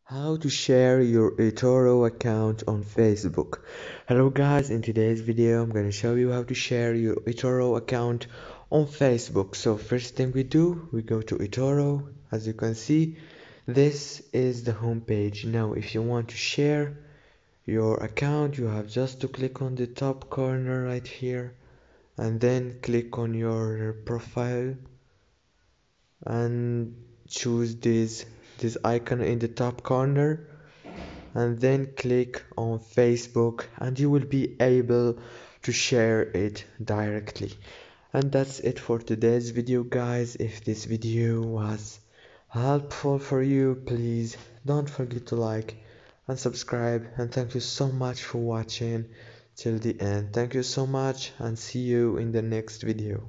How to share your Etoro account on Facebook. Hello guys, in today's video I'm going to show you how to share your Etoro account on Facebook. So first thing we do, we go to Etoro. As you can see, this is the home page. Now if you want to share your account, you have just to click on the top corner right here and then click on your profile and choose this icon in the top corner and then click on Facebook and you will be able to share it directly. And that's it for today's video guys. If this video was helpful for you, please don't forget to like and subscribe, and thank you so much for watching till the end. Thank you so much and see you in the next video.